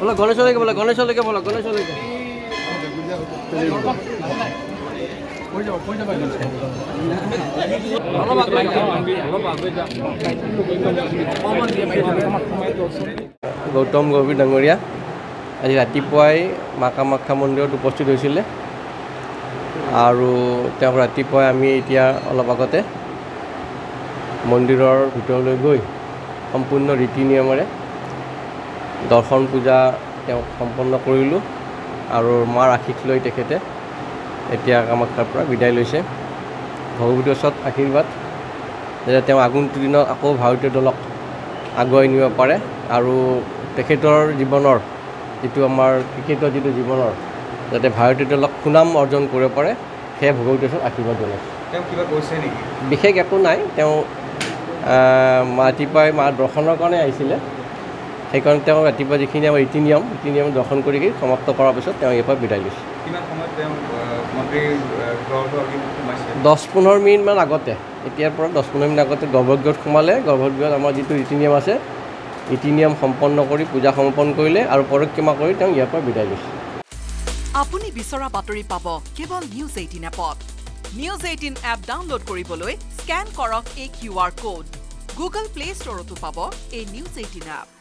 बोला गणेश बोला गणेश बोला गणेश गौतम गभीर डांगरिया आज रातिपुवाई मा कामाख्या मन्दिरत उपस्थित হৈছিলে আৰু তেওঁ ৰাতিপুৱাই আমি এতিয়া অলপ আগতে মন্দিৰৰ ভিতৰলৈ গৈ সম্পূৰ্ণ ৰীতি নিয়মেৰে দৰ্শন পূজা তেওঁ সম্পন্ন কৰিলোঁ আৰু মাৰ আশীষ লৈ তেখেতে এতিয়া কামাখ্যাৰ পৰা বিদায় লৈছে ভগৱতীৰ ওচৰত আশীৰ্বাদ যে তেওঁ আগন্তুক দিনত আকৌ ভাৰতীয় দলক আগুৱাই নিব পাৰে আৰু তেখেতৰ জীৱনৰ যিটো আমাৰ ক্ৰিকেটৰ যিটো জীৱনৰ যাতে ভাৰতীয় দলক সুনাম অৰ্জন কৰিব পাৰে সেয়া ভগৱতীৰ ওচৰত আশীৰ্বাদ জনাইছে তেওঁ কিবা কৈছে নেকি বিশেষ একো নাই তেওঁ ৰাতিপুৱাই মা দৰ্শনৰ কাৰণে আহিছিলে সেইকাৰণে তেওঁ ৰাতিপুৱা যিখিনি আমাৰ ৰীতি নিয়ম দৰ্শন কৰি সমাপ্ত কৰাৰ পিছত তেওঁ ইয়াৰ পৰা বিদায় লৈছে কিমান সময়ত তেওঁ মন্দিৰ 10-15 মিনিটমান আগতে এতিয়াৰ পৰা 10-15 মিনিট আগতে গৰ্ভগৃহত সোমালে গৰ্ভগৃহত আমাৰ যিটো ৰীতি নিয়ম আছে ৰীতি নিয়ম সম্পন্ন কৰি পূজা সমাপন কৰিলে আৰু পৰিক্ৰমা কৰি তেওঁ ইয়াৰ পৰা বিদায় লৈছে আপুনি বিচৰা বাতৰি পাব কেৱল নিউজ 18 এপত নিউজ 18 এপ ডাউনলোড কৰিবলৈ স্ক্যান কৰক এই QR কোড গুগল প্লে ষ্টৰতো পাব এই নিউজ 18 এপ